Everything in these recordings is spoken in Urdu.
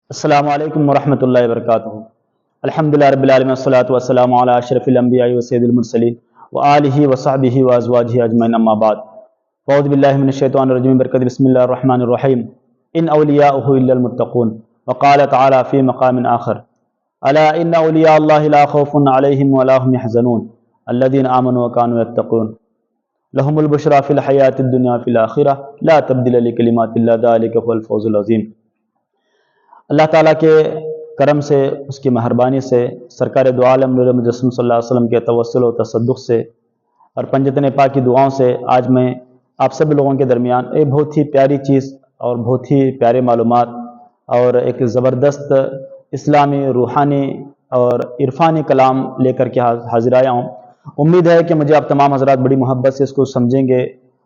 السلام علیکم ورحمۃ اللہ وبرکاتہ۔ الحمدللہ رب العالمین والصلاۃ والسلام علی اشرف الانبیاء وسید المرسلین وآلہ وصحبہ وازواجہ اجمعین، اما بعد۔ اعوذ باللہ من الشیطان الرجیم، برکت بسم اللہ الرحمن الرحیم۔ ان اولیاءہ الا المتقون، وقال تعالی فی مقام آخر، الا ان اولیاء اللہ لا خوف علیہم ولا هم يحزنون الذین آمنوا وکانوا یتقون لهم البشری فی الحیاۃ الدنیا فی الآخرہ لا تبدیل لکلمات اللہ ذلک هو الفوز العظیم۔ اللہ تعالیٰ کے کرم سے، اس کی مہربانی سے، سرکار دو عالم نور مجسم صلی اللہ علیہ وسلم کے توسل و تصدق سے اور پنجتن پاک کی دعاؤں سے آج میں آپ سب لوگوں کے درمیان ایک بہت ہی پیاری چیز اور بہت ہی پیارے معلومات اور ایک زبردست اسلامی، روحانی اور عرفانی کلام لے کر کے حاضر آیا ہوں۔ امید ہے کہ مجھے آپ تمام حضرات بڑی محبت سے اس کو سمجھیں گے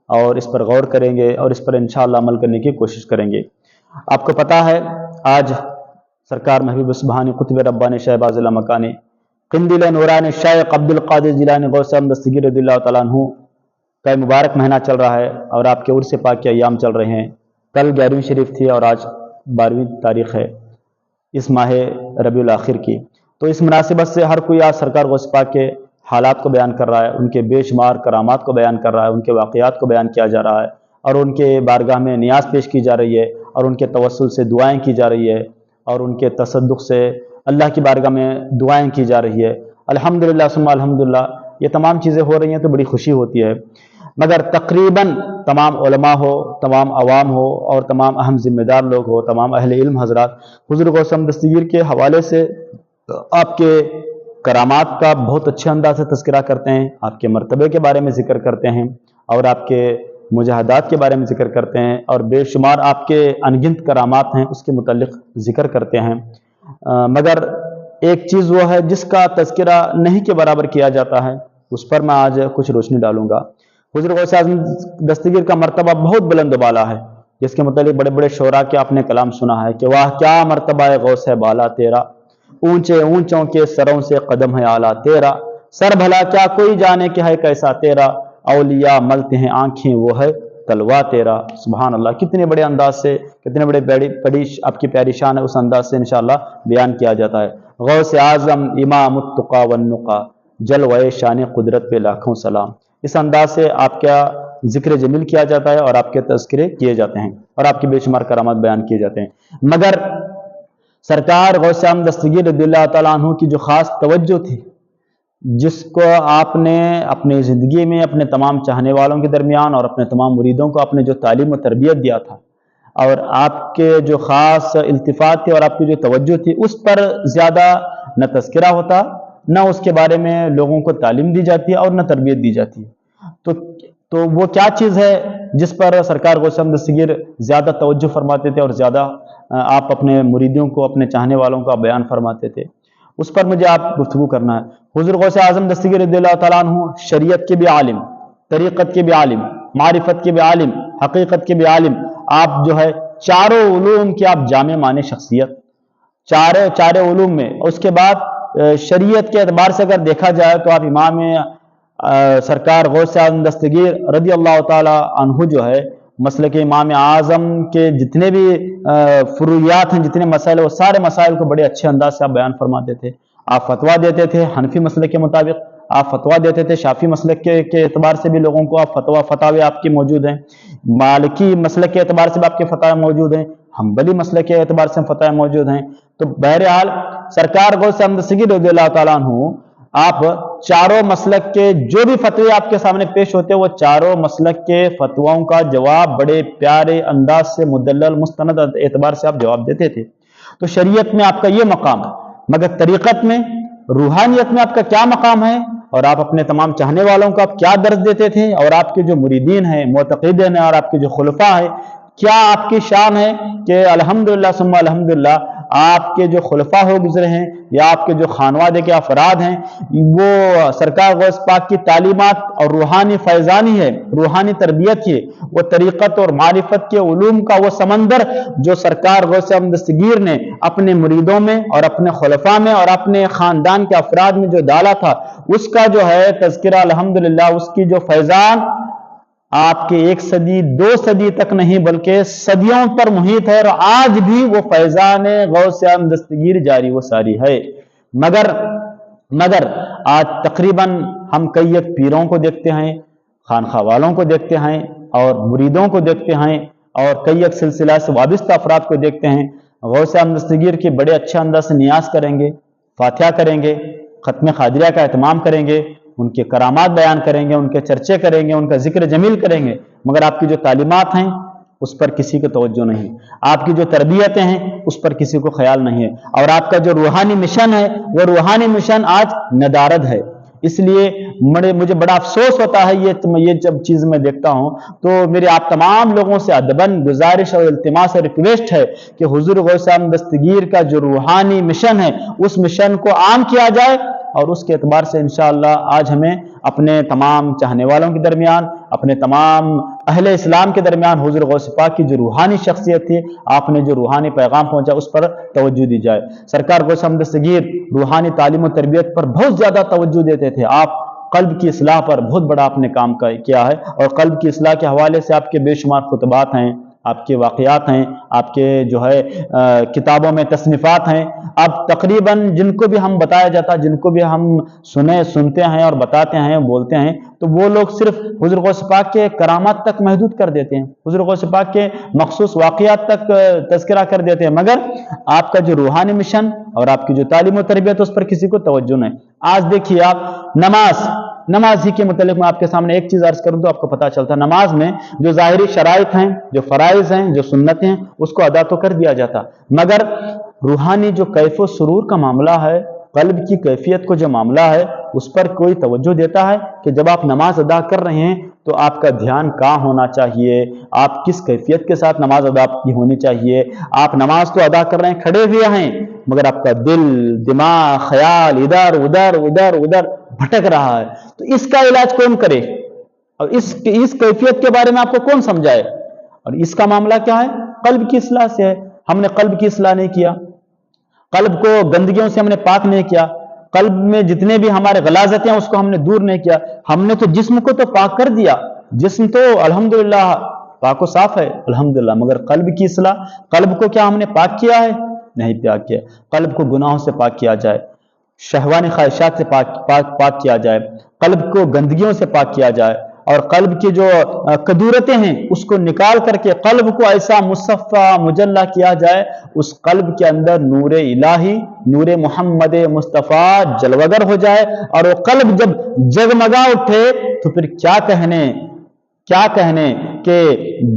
اور اس پر غور کریں گے اور اس پر انشاءاللہ عمل کرنے کی کوشش کریں گے۔ آپ کو پتہ ہے آج سرکار محبوب سبحانی قطب ربانی شہباز مکانی قندیل نورانی شیخ عبد القادر جیلانی غوث احمد دستگیر رضی اللہ تعالیٰ عنہ کا مبارک مہینہ چل رہا ہے اور آپ کے عرس پاک کے ایام چل رہے ہیں۔ کل 11ویں شریف تھی اور آج 12ویں تاریخ ہے اس ماہ ربیع الاخر کی، تو اس مناسبت سے ہر کوئی آج سرکار غوث پاک کے حالات کو بیان کر رہا ہے، ان کے بے شمار کرامات کو بیان کر رہا ہے، ان کے واقعات کو بیان کیا جا رہا ہے اور ان کے بارگاہ میں نیاز پیش کی جا رہی ہے اور ان کے توسل سے دعائیں کی جا رہی ہے اور ان کے تصدق سے اللہ کی بارگاہ میں دعائیں کی جا رہی ہے۔ الحمدللہ ثم الحمدللہ، یہ تمام چیزیں ہو رہی ہیں تو بڑی خوشی ہوتی ہے، مگر تقریباً تمام علماء ہو، تمام عوام ہو اور تمام اہم ذمہ دار لوگ ہو، تمام اہل علم حضرات حضور غوث احمد دستگیر کے حوالے سے آپ کے کرامات کا بہت اچھے انداز سے تذکرہ کرتے ہیں، آپ کے مرتبے کے بارے میں ذکر کرتے ہیں اور آپ کے مجاہدات کے بارے میں ذکر کرتے ہیں اور بے شمار آپ کے انگنت کرامات ہیں اس کے متعلق ذکر کرتے ہیں، مگر ایک چیز وہ ہے جس کا تذکرہ نہیں کے برابر کیا جاتا ہے، اس پر میں آج کچھ روشنی ڈالوں گا۔ حضور غوث احمد دستگیر کا مرتبہ بہت بلند و بالا ہے، جس کے متعلق بڑے بڑے شعراء کے آپ نے کلام سنا ہے کہ واہ کیا مرتبہ ہے غوث ہے بالا تیرا، اونچے اونچوں کے سروں سے قدم ہے اعلیٰ تیرا، سر بھلا کیا کوئی جانے کہ ہے کیسا تیرا، اولیاء ملتے ہیں آنکھیں وہ ہے تلوا تیرا۔ سبحان اللہ، کتنے بڑے انداز سے، کتنے بڑی آپ کی پیاری شان ہے، اس انداز سے انشاءاللہ بیان کیا جاتا ہے۔ غوث اعظم امام التقا والنقا، جلوہ شان قدرت پہ لاکھوں سلام، اس انداز سے آپ کا ذکر جمیل کیا جاتا ہے اور آپ کے تذکرے کیے جاتے ہیں اور آپ کی بے شمار کرامات بیان کیے جاتے ہیں، مگر سرکار غوث احمد دستگیر رضی اللہ تعالیٰ عنہ کی جو خاص توجہ تھی، جس کو آپ نے اپنی زندگی میں اپنے تمام چاہنے والوں کے درمیان اور اپنے تمام مریدوں کو آپ نے جو تعلیم و تربیت دیا تھا اور آپ کے جو خاص التفات تھے اور آپ کی جو توجہ تھی، اس پر زیادہ نہ تذکرہ ہوتا، نہ اس کے بارے میں لوگوں کو تعلیم دی جاتی اور نہ تربیت دی جاتی، تو وہ کیا چیز ہے جس پر سرکار غوث احمد دستگیر زیادہ توجہ فرماتے تھے اور زیادہ آپ اپنے مریدوں کو، اپنے چاہنے والوں کا بیان فرماتے تھے، اس پر مجھے آپ گفتگو کرنا ہے۔ حضور غوث اعظم دستگیر رضی اللہ تعالیٰ عنہ شریعت کے بھی عالم، طریقت کے بھی عالم، معرفت کے بھی عالم، حقیقت کے بھی عالم، آپ جو ہے چاروں علوم کی آپ جامع معنی شخصیت، چارے علوم میں، اس کے بعد شریعت کے اعتبار سے اگر دیکھا جائے تو آپ امام سرکار غوث اعظم دستگیر رضی اللہ تعالیٰ عنہ جو ہے مسلک امام اعظم کے جتنے بھی فروعیات ہیں، جتنے مسائل، وہ سارے مسائل کو بڑے اچھے انداز سے آپ بیان فرماتے تھے۔ آپ فتویٰ دیتے تھے حنفی مسلک کے مطابق، آپ فتویٰ دیتے تھے شافعی مسلک کے اعتبار سے بھی لوگوں کو آپ فتاوی آپ کی موجود ہیں، مالکی مسلک کے اعتبار سے بھی آپ کے فتاوی موجود ہیں، حنبلی مسلک کے اعتبار سے فتاوی موجود ہیں، تو بہرحال سرکار غوث احمد دستگیر رضی اللہ تعالیٰ عنہ آپ چاروں مسلک کے جو بھی فتوے آپ کے سامنے پیش ہوتے، وہ چاروں مسلک کے فتواؤں کا جواب بڑے پیارے انداز سے مدلل مستند اعتبار سے آپ جواب دیتے تھے۔ تو شریعت میں آپ کا یہ مقام ہے، مگر طریقت میں، روحانیت میں آپ کا کیا مقام ہے اور آپ اپنے تمام چاہنے والوں کو آپ کیا درس دیتے تھے، اور آپ کے جو مریدین ہیں، معتقدین ہیں اور آپ کے جو خلفاء ہیں، کیا آپ کی شان ہے کہ الحمدللہ ثم الحمدللہ آپ کے جو خلفاء ہو گزرے ہیں یا آپ کے جو خانوادے کے افراد ہیں، وہ سرکار غوث پاک کی تعلیمات اور روحانی فیضانی ہے، روحانی تربیت ہے، وہ طریقت اور معرفت کے علوم کا وہ سمندر جو سرکار غوث احمد دستگیر نے اپنے مریدوں میں اور اپنے خلفاء میں اور اپنے خاندان کے افراد میں جو ڈالا تھا، اس کا جو ہے تذکرہ الحمدللہ، اس کی جو فیضان آپ کے 1 صدی 2 صدی تک نہیں بلکہ صدیوں پر محیط ہے، اور آج بھی وہ فیضان غوث اعظم دستگیر جاری و ساری ہے۔ مگر آج تقریباً ہم کئی ایک پیروں کو دیکھتے ہیں، خانخواہ والوں کو دیکھتے ہیں، اور مریدوں کو دیکھتے ہیں، اور کئی ایک سلسلہ سے وابستہ افراد کو دیکھتے ہیں، غوث اعظم دستگیر کی بڑے اچھے انداز سے نیاز کریں گے، فاتحہ کریں گے، ختم قادریہ کا اہتمام کریں گے، ان کے کرامات بیان کریں گے، ان کے چرچے کریں گے، ان کا ذکر جمیل کریں گے، مگر آپ کی جو تعلیمات ہیں اس پر کسی کو توجہ نہیں، آپ کی جو تربیتیں ہیں اس پر کسی کو خیال نہیں ہے، اور آپ کا جو روحانی مشن ہے وہ روحانی مشن آج ندارد ہے۔ اس لیے مجھے بڑا افسوس ہوتا ہے یہ جب چیز میں دیکھتا ہوں تو میرے آپ تمام لوگوں سے ادباً گزارش اور التماس اور ریکویسٹ ہے کہ حضور غوث اعظم دستگیر کا جو روحانی مشن ہے اس مشن کو عام کیا جائے، اور اس کے اعتبار سے انشاءاللہ آج ہمیں اپنے تمام چاہنے والوں کے درمیان، اپنے تمام اہل اسلام کے درمیان حضور غوث پاک کی جو روحانی شخصیت تھی، آپ نے جو روحانی پیغام پہنچا اس پر توجہ دی جائے۔ سرکار غوث اعظم دستگیر روحانی تعلیم و تربیت پر بہت زیادہ توجہ دیتے تھے، آپ قلب کی اصلاح پر بہت بڑا آپ نے کام کیا ہے، اور قلب کی اصلاح کے حوالے سے آپ کے بے شمار خطبات ہیں، آپ کے واقعات ہیں، آپ کے جو ہے کتابوں میں تصنیفات ہیں۔ اب تقریباً جن کو بھی ہم بتایا جاتا، جن کو بھی ہم سنتے ہیں اور بتاتے ہیں، بولتے ہیں، تو وہ لوگ صرف حضور غوث پاک کے کرامات تک محدود کر دیتے ہیں، حضور غوث پاک کے مخصوص واقعات تک تذکرہ کر دیتے ہیں، مگر آپ کا جو روحانی مشن اور آپ کی جو تعلیم و تربیت اس پر کسی کو توجہ نہیں۔ آج دیکھیے آپ نماز ہی کے متعلق میں آپ کے سامنے ایک چیز عرض کروں تو آپ کو پتہ چلتا ہے، نماز میں جو ظاہری شرائط ہیں، جو فرائض ہیں، جو سنتیں ہیں، اس کو ادا تو کر دیا جاتا، مگر روحانی جو کیف و سرور کا معاملہ ہے، قلب کی کیفیت کو جو معاملہ ہے، اس پر کوئی توجہ دیتا ہے کہ جب آپ نماز ادا کر رہے ہیں تو آپ کا دھیان کہاں ہونا چاہیے، آپ کس کیفیت کے ساتھ نماز ادا کی ہونی چاہیے؟ آپ نماز تو ادا کر رہے ہیں، کھڑے ہوئے ہیں، مگر آپ کا دل، دماغ، خیال ادھر ادھر بھٹک رہا ہے، تو اس کا علاج کون کرے؟ اور اس کیفیت کے بارے میں آپ کو کون سمجھائے؟ اور اس کا معاملہ کیا ہے؟ قلب کی اصلاح سے ہے۔ ہم نے قلب کی اصلاح نہیں کیا، قلب کو گندگیوں سے ہم نے پاک نہیں کیا، قلب میں جتنے بھی ہمارے غلاظتیں ہیں اس کو ہم نے دور نہیں کیا، ہم نے تو جسم کو تو پاک کر دیا، جسم تو الحمدللہ پاک و صاف ہے الحمدللہ، مگر قلب کی اصلاح، قلب کو کیا ہم نے پاک کیا ہے؟ نہیں پاک کیا۔ قلب کو گناہوں سے پاک کیا جائے، شہوانی خواہشات سے پاک کیا جائے، قلب کو گندگیوں سے پاک کیا جائے، اور قلب کی جو کدورتیں ہیں اس کو نکال کر کے قلب کو ایسا مصفہ مجلہ کیا جائے، اس قلب کے اندر نور الہی، نور محمد مصطفیٰ جلوگر ہو جائے، اور وہ قلب جب جگمگا اٹھے تو پھر کیا کہنے کہ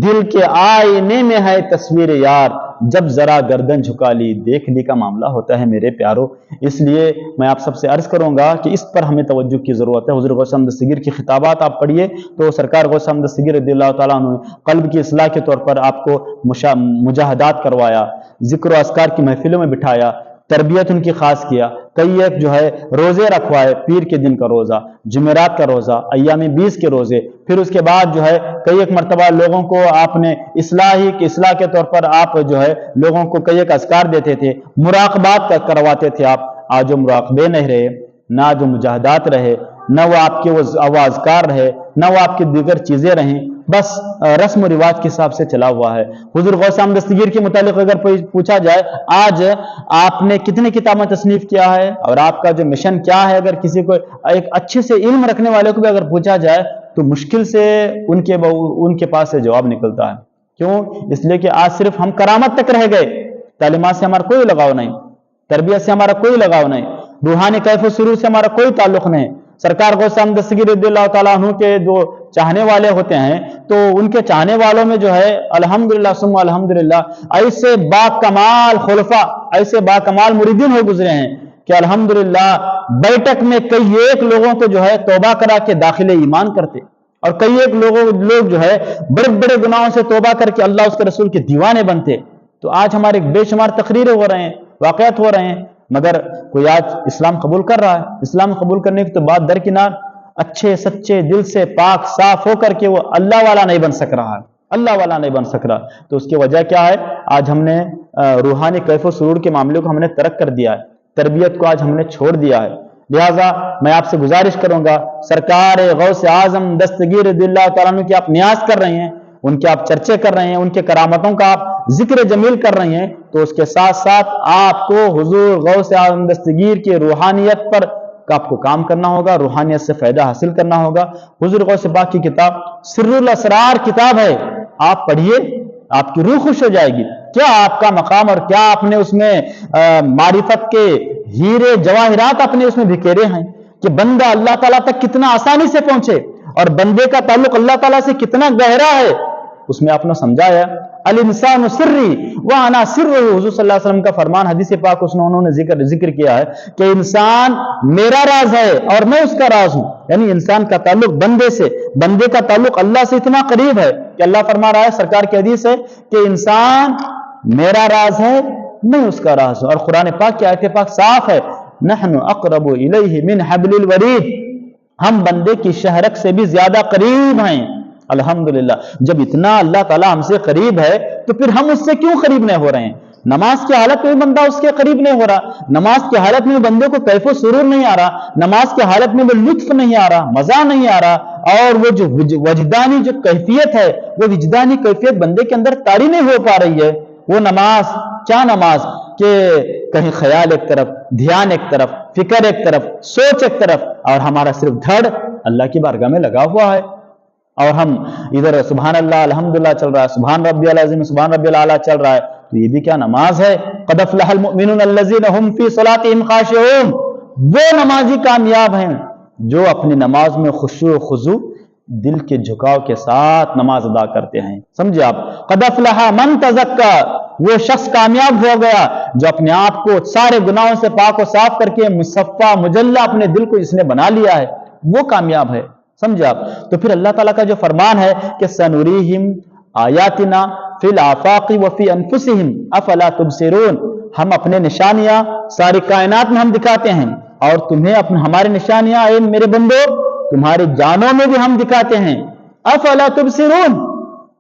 دل کے آئینے میں ہے تصویر یار، جب ذرا گردن جھکا لی دیکھ لی کا معاملہ ہوتا ہے میرے پیارو۔ اس لیے میں آپ سب سے عرض کروں گا کہ اس پر ہمیں توجہ کی ضرورت ہے۔ حضور غوث اعظم دستگیر کی خطابات آپ پڑھیے تو سرکار غوث اعظم دستگیر رضی اللہ تعالیٰ عنہ نے قلب کی اصلاح کے طور پر آپ کو مجاہدات کروایا، ذکر و اذکار کی محفلوں میں بٹھایا، تربیت ان کی خاص کیا، کئی ایک جو ہے روزے رکھوائے، پیر کے دن کا روزہ، جمعرات کا روزہ، ایام 20 کے روزے، پھر اس کے بعد جو ہے کئی ایک مرتبہ لوگوں کو آپ نے اصلاح کے طور پر آپ جو ہے لوگوں کو کئی ایک اذکار دیتے تھے، مراقبات کرواتے تھے آپ۔ آج جو مراقبے نہیں رہے، نہ جو مجاہدات رہے، نہ وہ آپ کے وہ اذکار رہے، نہ وہ آپ کی دیگر چیزیں رہیں، بس رسم و رواج کے حساب سے چلا ہوا ہے۔ حضور غوث اعظم دستگیر کے متعلق اگر پوچھا جائے آج آپ نے کتنی کتابیں تصنیف کیا ہے اور آپ کا جو مشن کیا ہے، اگر کسی کو ایک اچھے سے علم رکھنے والے کو بھی اگر پوچھا جائے تو مشکل سے ان کے پاس سے جواب نکلتا ہے۔ کیوں؟ اس لیے کہ آج صرف ہم کرامت تک رہ گئے، تعلیمات سے ہمارا کوئی لگاؤ نہیں، تربیت سے ہمارا کوئی لگاؤ نہیں، روحانی کیف و سرور سے ہمارا کوئی تعلق نہیں۔ سرکار غوث اعظم دستگیر رضی اللہ تعالیٰ عنہ کے جو چاہنے والے ہوتے ہیں تو ان کے چاہنے والوں میں جو ہے الحمدللہ ثم الحمدللہ ایسے با کمال خلفاء، ایسے با کمال مریدین ہو گزرے ہیں کہ الحمدللہ بیٹھک میں کئی ایک لوگوں کو جو ہے توبہ کرا کے داخل ایمان کرتے، اور کئی ایک لوگ جو ہے بڑے بڑے گناہوں سے توبہ کر کے اللہ اس کے رسول کے دیوانے بنتے۔ تو آج ہمارے بے شمار تقریریں ہو رہے ہیں، واقعات ہو رہے ہیں، مگر کوئی آج اسلام قبول کر رہا ہے؟ اسلام قبول کرنے کی تو بات درکنار، اچھے سچے دل سے پاک صاف ہو کر کے وہ اللہ والا نہیں بن سک رہا ہے، اللہ والا نہیں بن سک رہا۔ تو اس کی وجہ کیا ہے؟ آج ہم نے روحانی کیف و سرور کے معاملے کو ہم نے ترک کر دیا ہے، تربیت کو آج ہم نے چھوڑ دیا ہے۔ لہٰذا میں آپ سے گزارش کروں گا، سرکار غوث اعظم دستگیر رضی اللہ تعالیٰ عنہ کی آپ نیاز کر رہے ہیں، ان کے آپ چرچے کر رہے ہیں، ان کے کرامتوں کا آپ ذکر جمیل کر رہے ہیں، تو اس کے ساتھ ساتھ آپ کو حضور غوث اعظم دستگیر کی روحانیت پر آپ کو کام کرنا ہوگا، روحانیت سے فائدہ حاصل کرنا ہوگا۔ حضور غوث پاک کی کتاب سر الاسرار کتاب ہے، آپ پڑھیے، آپ کی روح خوش ہو جائے گی۔ کیا آپ کا مقام اور کیا آپ نے اس میں معرفت کے ہیرے جواہرات اپنے اس میں بکھیرے ہیں کہ بندہ اللہ تعالیٰ تک کتنا آسانی سے پہنچے اور بندے کا تعلق اللہ تعالیٰ سے کتنا گہرا ہے، اس میں آپ نے سمجھایا الانسان سری وانا سر، حضور صلی اللہ علیہ وسلم کا فرمان حدیث پاک اس میں انہوں نے ذکر کیا ہے کہ انسان میرا راز ہے اور میں اس کا راز ہوں، یعنی انسان کا تعلق بندے سے، بندے کا تعلق اللہ سے اتنا قریب ہے کہ اللہ فرما رہا ہے، سرکار کی حدیث ہے کہ انسان میرا راز ہے، میں اس کا راز ہوں، اور قرآن پاک کی آیت پاک صاف ہے، نحن اقرب الیہ من حبل الورید، ہم بندے کی شہرک سے بھی زیادہ قریب ہیں۔ الحمدللہ، جب اتنا اللہ تعالیٰ ہم سے قریب ہے تو پھر ہم اس سے کیوں قریب نہیں ہو رہے ہیں؟ نماز کی حالت میں بندہ اس کے قریب نہیں ہو رہا، نماز کی حالت میں بندے کو کیف و سرور نہیں آ رہا، نماز کی حالت میں وہ لطف نہیں آ رہا، مزہ نہیں آ رہا، اور وہ جو وجدانی جو کیفیت ہے، وہ وجدانی کیفیت بندے کے اندر طاری نہیں ہو پا رہی ہے۔ وہ نماز، کیا نماز کہ کہیں خیال ایک طرف، دھیان ایک طرف، فکر ایک طرف، سوچ ایک طرف، اور ہمارا صرف دھڑ اللہ کی بارگاہ میں لگا ہوا ہے، اور ہم ادھر سبحان اللہ الحمدللہ چل رہا ہے، سبحان ربی العظیم سبحان ربی الاعلیٰ چل رہا ہے، تو یہ بھی کیا نماز ہے؟ قد افلح المؤمنون الذین هم فی صلاتهم خاشعون، وہ نمازی کامیاب ہیں جو اپنی نماز میں خشوع و خضوع، دل کے جھکاؤ کے ساتھ نماز ادا کرتے ہیں۔ سمجھے آپ؟ قد افلح من تزکا، وہ شخص کامیاب ہو گیا جو اپنے آپ کو سارے گناہوں سے پاک و صاف کر کے مصفا مجلہ اپنے دل کو جس نے بنا لیا ہے، وہ کامیاب ہے۔ سمجھے آپ؟ تو پھر اللہ تعالیٰ کا جو فرمان ہے کہ سنوریہم آیاتنا فی الآفاق وفی انفسہم افلا تبصرون، ہم اپنے نشانیاں ساری کائنات میں ہم دکھاتے ہیں، اور تمہیں ہماری نشانیاں اے میرے بندو تمہاری جانوں میں بھی ہم دکھاتے ہیں، افلا تبصرون،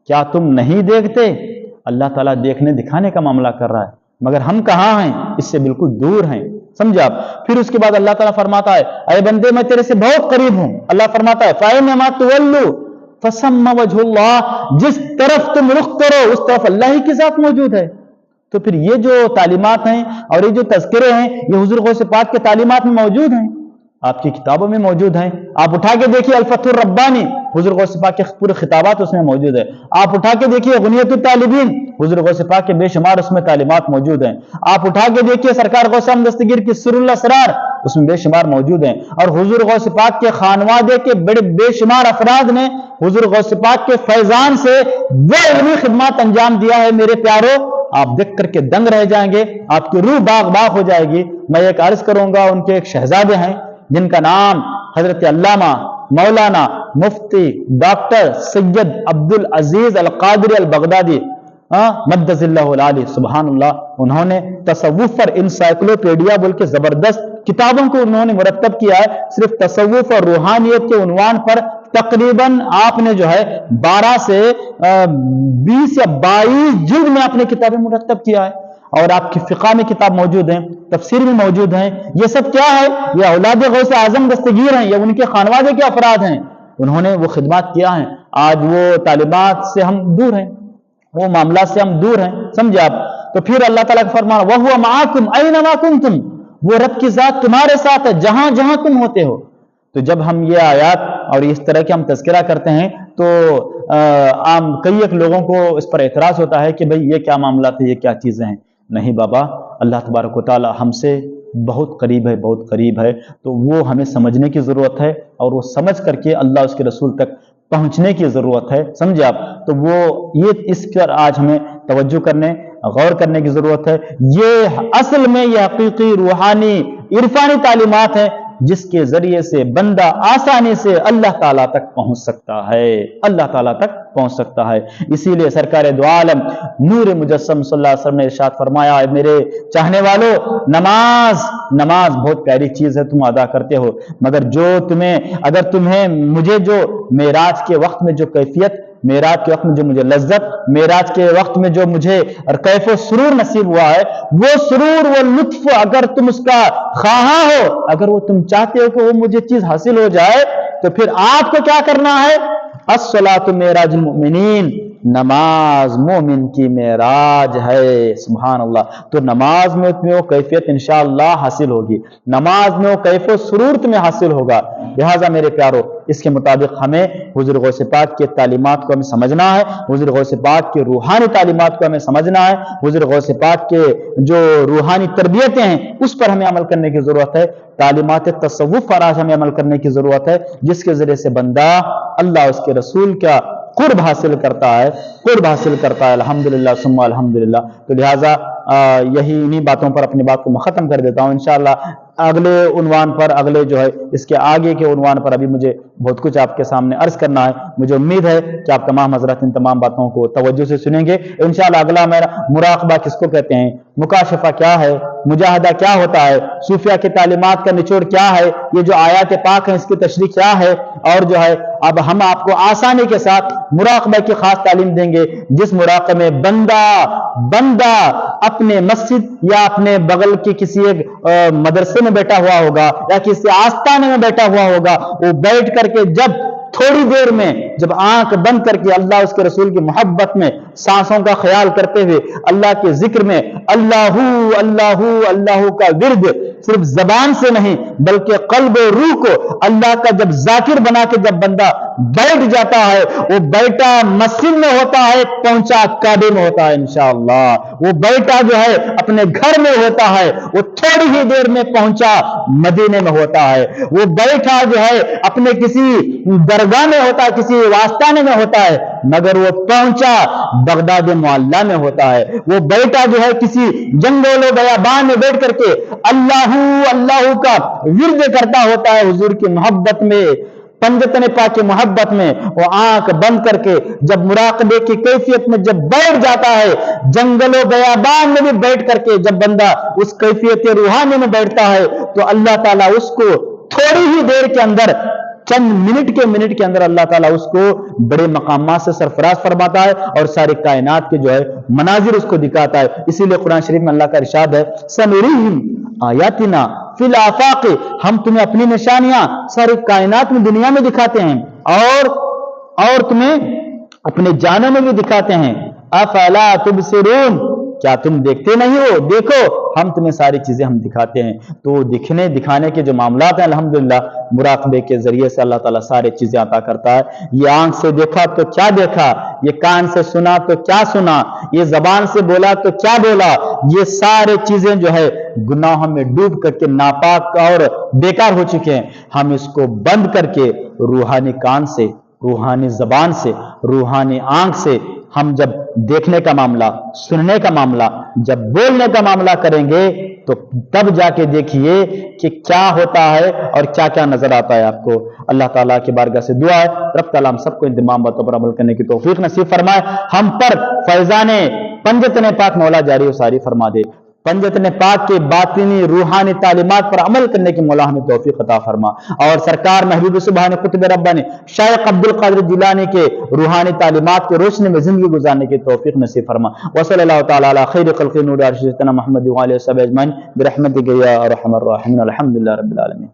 کیا تم نہیں دیکھتے؟ اللہ تعالیٰ دیکھنے دکھانے کا معاملہ کر رہا ہے، مگر ہم کہاں ہیں؟ اس سے بالکل دور ہیں۔ سمجھے آپ؟ پھر اس کے بعد اللہ تعالیٰ فرماتا ہے اے بندے میں تیرے سے بہت قریب ہوں۔ اللہ فرماتا ہے فَإِنَّمَا تُوَلُّوا فَثَمَّ وَجْهُ اللَّهِ، جس طرف تم رخ کرو اس طرف اللہ ہی کی ذات موجود ہے۔ تو پھر یہ جو تعلیمات ہیں اور یہ جو تذکرے ہیں، یہ حضور غوث پاک کے تعلیمات میں موجود ہیں، آپ کی کتابوں میں موجود ہیں۔ آپ اٹھا کے دیکھیے الفتح الربانی، حضور غوث پاک کے پورے خطابات اس میں موجود ہے۔ آپ اٹھا کے دیکھیے غنیۃ الطالبین، حضور غوث پاک کے بے شمار اس میں تعلیمات موجود ہیں۔ آپ اٹھا کے دیکھیے سرکار غوث اعظم دستگیر کی سر الاسرار، اس میں بے شمار موجود ہیں۔ اور حضور غوث پاک کے خانوادے کے بڑے بے شمار افراد نے حضور غوث پاک کے فیضان سے وہ علمی خدمات انجام دیا ہے۔ میرے پیارو، آپ دیکھ کر کے دنگ رہ جائیں گے، آپ کی روح باغ باغ ہو جائے گی۔ میں ایک عرض کروں گا، ان کے ایک شہزادے ہیں جن کا نام حضرت علامہ مولانا مفتی ڈاکٹر سید عبدالعزیز القادری البغدادی مدظ اللہ العالی، سبحان اللہ، انہوں نے تصوف پر انسائکلوپیڈیا بول کے زبردست کتابوں کو انہوں نے مرتب کیا ہے۔ صرف تصوف اور روحانیت کے عنوان پر تقریباً آپ نے جو ہے 12 سے 20 یا 22 جلد میں اپنے کتابیں مرتب کیا ہے، اور آپ کی فقہ میں کتاب موجود ہیں، تفسیر میں موجود ہیں۔ یہ سب کیا ہے؟ یہ اولاد غوث اعظم دستگیر ہیں، یہ ان کے خانوادے کے افراد ہیں، انہوں نے وہ خدمات کیا ہیں۔ آج وہ تعلیمات سے ہم دور ہیں، وہ معاملات سے ہم دور ہیں۔ سمجھے آپ؟ تو پھر اللہ تعالیٰ کا فرمان وَهُوَ مَعَكُمْ أَيْنَمَا كُنْتُمْ، وہ رب کی ذات تمہارے ساتھ ہے جہاں جہاں تم ہوتے ہو۔ تو جب ہم یہ آیات اور اس طرح کے ہم تذکرہ کرتے ہیں تو عام کئی ایک لوگوں کو اس پر اعتراض ہوتا ہے کہ بھئی یہ کیا معاملات ہے، یہ کیا چیزیں ہیں۔ نہیں بابا، اللہ تبارک و تعالی ہم سے بہت قریب ہے، بہت قریب ہے، تو وہ ہمیں سمجھنے کی ضرورت ہے، اور وہ سمجھ کر کے اللہ اس کے رسول تک پہنچنے کی ضرورت ہے۔ سمجھے آپ؟ تو وہ یہ اس پر آج ہمیں توجہ کرنے، غور کرنے کی ضرورت ہے۔ یہ اصل میں یہ حقیقی روحانی عرفانی تعلیمات ہیں جس کے ذریعے سے بندہ آسانی سے اللہ تعالیٰ تک پہنچ سکتا ہے، اللہ تعالیٰ تک پہنچ سکتا ہے۔ اسی لیے سرکار دو عالم نور مجسم صلی اللہ علیہ وسلم نے ارشاد فرمایا میرے چاہنے والوں، نماز بہت پیاری چیز ہے، تم ادا کرتے ہو، مگر اگر تمہیں مجھے جو معراج کے وقت میں جو کیفیت معراج کے وقت میں جو مجھے لذت، معراج کے وقت میں جو مجھے کیف و سرور نصیب ہوا ہے، وہ سرور، وہ لطف، اگر تم اس کا خواہاں ہو، اگر وہ تم چاہتے ہو کہ وہ مجھے چیز حاصل ہو جائے، تو پھر آپ کو کیا کرنا ہے؟ الصلاۃ معراج المؤمنین، نماز مومن کی معراج ہے۔ سبحان اللہ۔ تو نماز میں تمہیں وہ کیفیت انشاءاللہ حاصل ہوگی، نماز میں وہ کیف و سرور تمہیں حاصل ہوگا۔ لہٰذا میرے پیارو، اس کے مطابق ہمیں حضور غوث پاک کے تعلیمات کو ہمیں سمجھنا ہے، حضور غوث پاک کے روحانی تعلیمات کو ہمیں سمجھنا ہے، حضور غوث پاک کے جو روحانی تربیتیں ہیں اس پر ہمیں عمل کرنے کی ضرورت ہے، تعلیمات تصوف پر آج ہمیں عمل کرنے کی ضرورت ہے، جس کے ذریعے سے بندہ اللہ اس کے رسول کا قرب حاصل کرتا ہے، قرب حاصل کرتا ہے۔ الحمدللہ ثم الحمدللہ۔ تو لہٰذا یہی انہی باتوں پر اپنی بات کو میں ختم کر دیتا ہوں۔ انشاءاللہ اگلے عنوان پر، اگلے جو ہے اس کے آگے کے عنوان پر ابھی مجھے بہت کچھ آپ کے سامنے عرض کرنا ہے۔ مجھے امید ہے کہ آپ تمام حضرات ان تمام باتوں کو توجہ سے سنیں گے۔ انشاءاللہ اگلا میرا مراقبہ کس کو کہتے ہیں، مکاشفہ کیا ہے، مجاہدہ کیا ہوتا ہے، صوفیہ کی تعلیمات کا نچوڑ کیا ہے، یہ جو آیات پاک ہیں اس کی تشریح کیا ہے، اور جو ہے اب ہم آپ کو آسانی کے ساتھ مراقبہ کی خاص تعلیم دیں گے، جس مراقبے میں بندہ اپنے مسجد یا اپنے بغل کی کسی ایک مدرسے میں بیٹھا ہوا ہوگا یا کسی آستانے میں بیٹھا ہوا ہوگا، وہ بیٹھ کر کے جب تھوڑی دیر میں جب آنکھ بند کر کے اللہ اس کے رسول کی محبت میں سانسوں کا خیال کرتے ہوئے اللہ کے ذکر میں اللہ اللہ اللہ کا ورد صرف زبان سے نہیں بلکہ قلب و روح کو اللہ کا جب ذاکر بنا کے جب بندہ بیٹھ جاتا ہے، وہ بیٹھا مسجد میں ہوتا ہے، پہنچا کعبے میں ہوتا ہے انشاءاللہ، وہ بیٹھا جو ہے اپنے گھر میں ہوتا ہے، وہ تھوڑی ہی دیر میں پہنچا مدینے میں ہوتا ہے، وہ بیٹھا جو ہے اپنے کسی درگاہ میں ہوتا ہے، کسی واسطانے میں ہوتا ہے، مگر وہ پہنچا بغداد معلیٰ میں ہوتا ہے، وہ بیٹھا جو ہے کسی جنگل و بیابان میں بیٹھ کر کے اللہ اللہ کا ورد کرتا ہوتا ہے حضور کی محبت میں، پنجتن پاک کی محبت میں، وہ آنکھ بند کر کے جب مراقبے کی کیفیت میں جب بیٹھ جاتا ہے، جنگل و بیابان میں بھی بیٹھ کر کے جب بندہ اس کیفیت روحانی میں بیٹھتا ہے تو اللہ تعالیٰ اس کو تھوڑی ہی دیر کے اندر، چند منٹ کے اندر اللہ تعالیٰ اس کو بڑے مقامات سے سرفراز فرماتا ہے اور ساری کائنات کے جو ہے مناظر اس کو دکھاتا ہے۔ اسی لیے قرآن شریف میں اللہ کا ارشاد ہے سنریہم آیاتنا فی الآفاق، ہم تمہیں اپنی نشانیاں ساری کائنات میں دنیا میں دکھاتے ہیں اور تمہیں اپنے جانوں میں بھی دکھاتے ہیں، افلا تبصرون، کیا تم دیکھتے نہیں ہو؟ دیکھو ہم تمہیں ساری چیزیں ہم دکھاتے ہیں۔ تو دکھانے کے جو معاملات ہیں الحمدللہ مراقبے کے ذریعے سے اللہ تعالیٰ سارے چیزیں عطا کرتا ہے۔ یہ آنکھ سے دیکھا تو کیا دیکھا، یہ کان سے سنا تو کیا سنا، یہ زبان سے بولا تو کیا بولا، یہ سارے چیزیں جو ہے گناہوں میں ڈوب کر کے ناپاک اور بیکار ہو چکے ہیں۔ ہم اس کو بند کر کے روحانی کان سے، روحانی زبان سے، روحانی آنکھ سے ہم جب دیکھنے کا معاملہ، سننے کا معاملہ، جب بولنے کا معاملہ کریں گے تو تب جا کے دیکھیے کہ کیا ہوتا ہے اور کیا کیا نظر آتا ہے آپ کو۔ اللہ تعالیٰ کی بارگاہ سے دعا ہے رب تعالیٰ ہم سب کو ان تمام باتوں پر عمل کرنے کی توفیق نصیب فرمائے، ہم پر فیضان پنجتن پاک مولا جاری و ساری فرما دے، پنجتن پاک کے باطنی روحانی تعلیمات پر عمل کرنے کی مولا ہمیں توفیق عطا فرما، اور سرکار محبوب سبحان قطب ربانی شیخ عبدالقادر جیلانی کے روحانی تعلیمات کے روشنی میں زندگی گزارنے کی توفیق نصیب فرما۔ وصلی اللہ تعالی علی خیر خلق نور عرش سیدنا محمد و علیہ وصحبہ اجمعین برحمتک یا ارحم الراحمین، الحمدللہ رب العالمین۔